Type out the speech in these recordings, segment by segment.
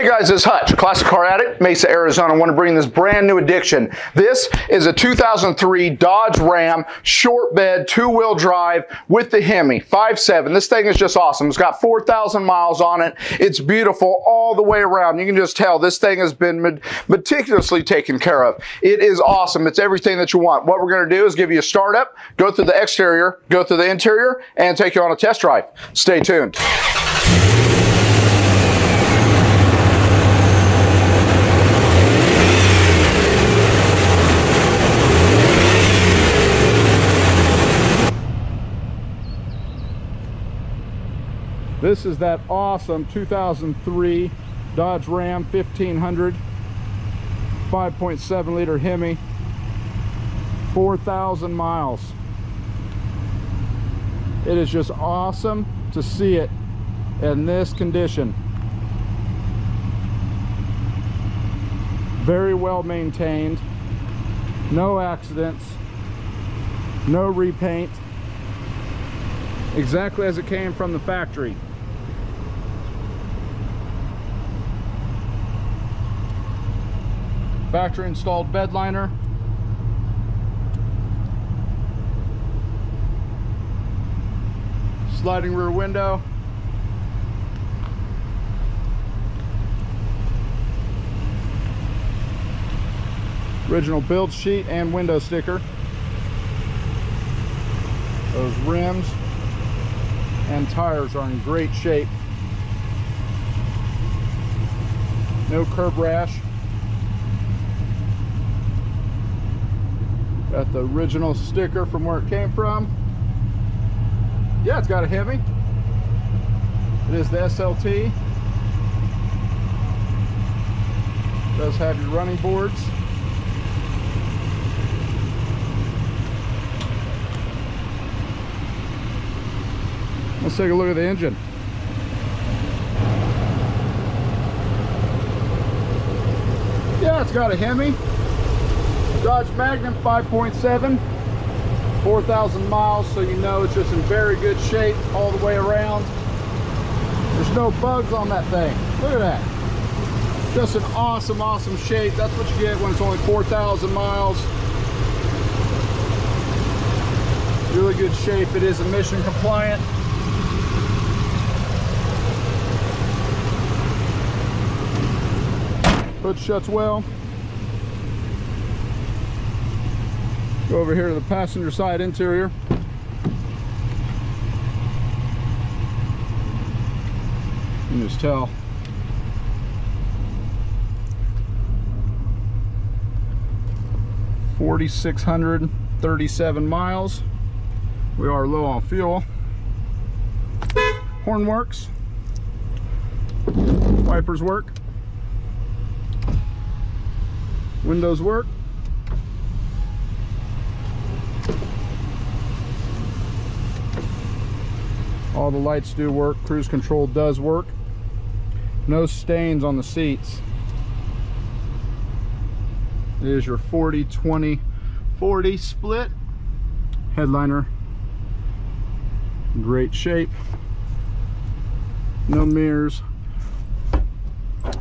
Hey guys, it's Hutch, Classic Car Addict, Mesa, Arizona. I want to bring this brand new addition. This is a 2003 Dodge Ram short bed, two-wheel drive with the Hemi 5.7. This thing is just awesome. It's got 4,000 miles on it. It's beautiful all the way around. You can just tell this thing has been meticulously taken care of. It is awesome. It's everything that you want. What we're going to do is give you a startup, go through the exterior, go through the interior, and take you on a test drive. Stay tuned. This is that awesome 2003 Dodge Ram 1500 5.7 liter Hemi, 4,000 miles. It is just awesome to see it in this condition. Very well maintained, no accidents, no repaint, exactly as it came from the factory. Factory installed bed liner. Sliding rear window. Original build sheet and window sticker. Those rims and tires are in great shape. No curb rash. Got the original sticker from where it came from. Yeah, it's got a Hemi. It is the SLT. It does have your running boards. Let's take a look at the engine. Yeah, it's got a Hemi. Dodge Magnum 5.7, 4,000 miles, so you know it's just in very good shape all the way around. There's no bugs on that thing. Look at that. Just an awesome, awesome shape. That's what you get when it's only 4,000 miles. Really good shape. It is emission compliant. Hood shuts well. Go over here to the passenger side interior. You can just tell. $4,637 miles. We are low on fuel. Horn works. Wipers work. Windows work. All the lights do work. Cruise control does work. No stains on the seats. It is your 40-20-40 split. Headliner, great shape. No mirrors.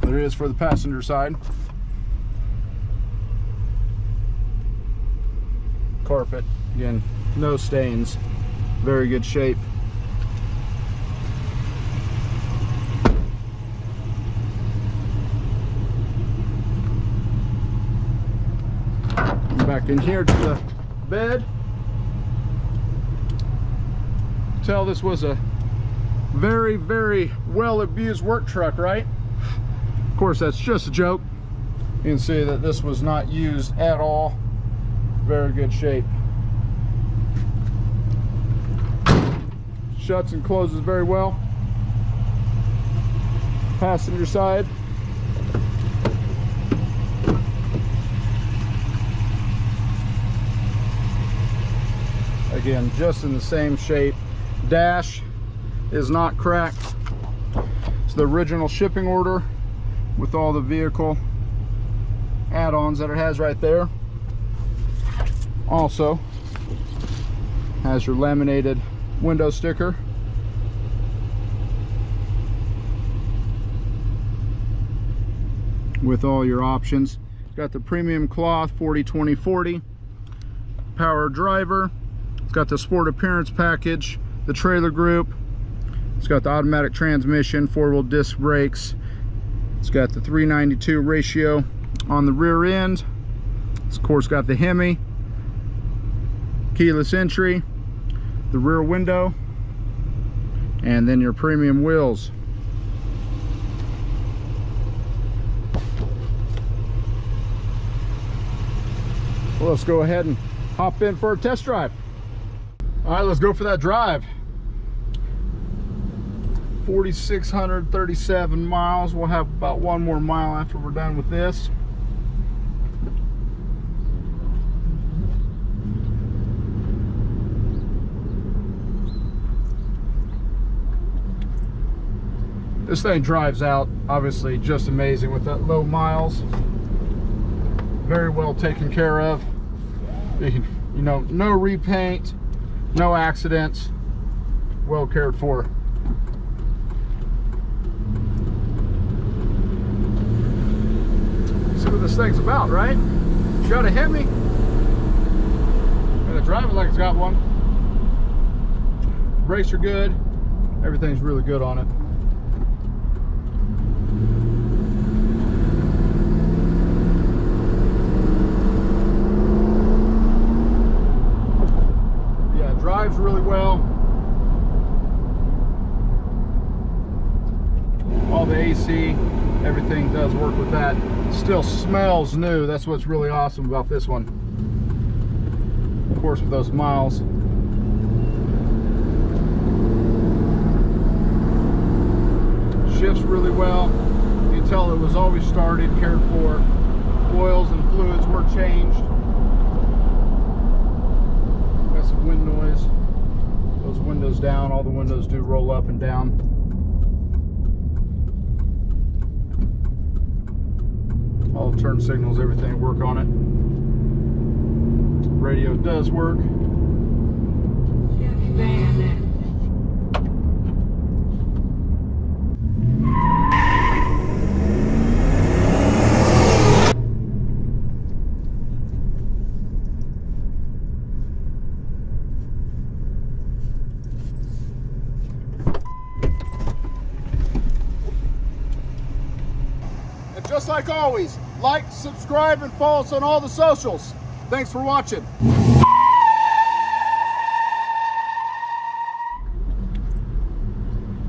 There is for the passenger side. Carpet, again, no stains. Very good shape. Back in here to the bed. Tell this was a very, very well abused work truck, right? Of course, that's just a joke. You can see that this was not used at all. Very good shape. Shuts and closes very well. Passenger side. Again, just in the same shape. Dash is not cracked. It's the original shipping order with all the vehicle add-ons that it has right there. Also has your laminated window sticker. with all your options. It's got the premium cloth 40-20-40, power driver. It's got the sport appearance package, the trailer group. It's got the automatic transmission, 4-wheel disc brakes. It's got the 392 ratio on the rear end. It's of course got the Hemi, keyless entry, the rear window, and then your premium wheels. Well, let's go ahead and hop in for a test drive. All right, let's go for that drive. 4,637 miles. We'll have about one more mile after we're done with this. This thing drives out, obviously, just amazing with that low miles. Very well taken care of. You know, no repaint, no accidents, well cared for. See what this thing's about, right? It's got a Hemi. Gotta drive it like it's got one. Brakes are good. Everything's really good on it. Yeah, it drives really well. All the AC, everything does work with that. Still smells new. That's what's really awesome about this one. Of course, with those miles. Shifts really well. You can tell it was always started, cared for. Oils and fluids were changed. Got some wind noise. Those windows down. All the windows do roll up and down. All the turn signals, everything work on it. Radio does work. And just like always, like, subscribe, and follow us on all the socials. Thanks for watching.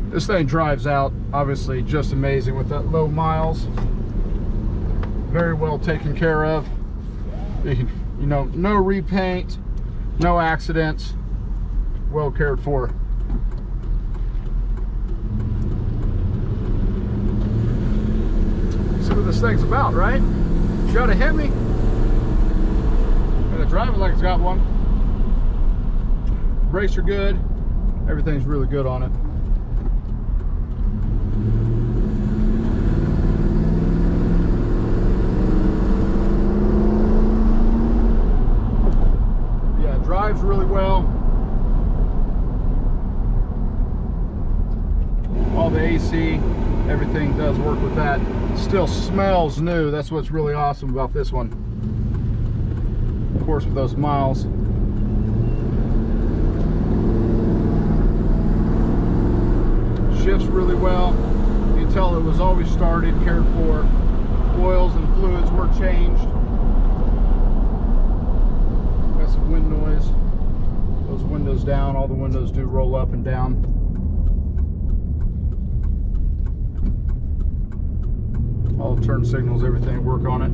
This thing drives out, obviously, just amazing with that low miles. Very well taken care of. You know, no repaint, no accidents, well cared for. See what this thing's about, right? It's got a Hemi. Gotta drive it like it's got one. Brakes are good. Everything's really good on it. Yeah, it drives really well. All the AC, everything does work with that. Still smells new. That's what's really awesome about this one. Of course, with those miles. Shifts really well. You can tell it was always started, cared for. Oils and fluids were changed. Got some wind noise. Those windows down. All the windows do roll up and down. All the turn signals, everything work on it.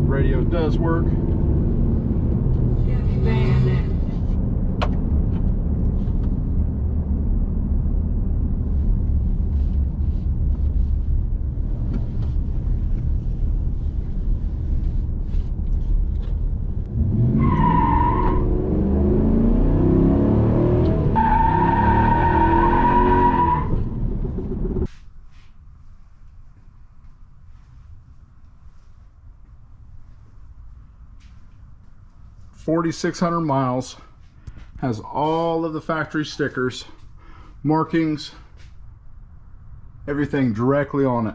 Radio does work. $4,600 miles, has all of the factory stickers, markings, everything directly on it.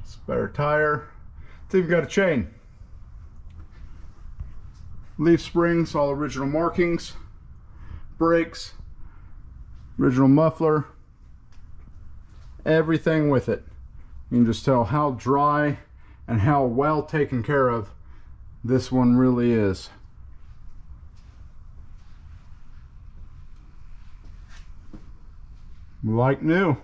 Spare tire. It's even got a chain. Leaf springs, all original markings. Brakes, original muffler, everything with it. You can just tell how dry and how well taken care of this one really is. Like new.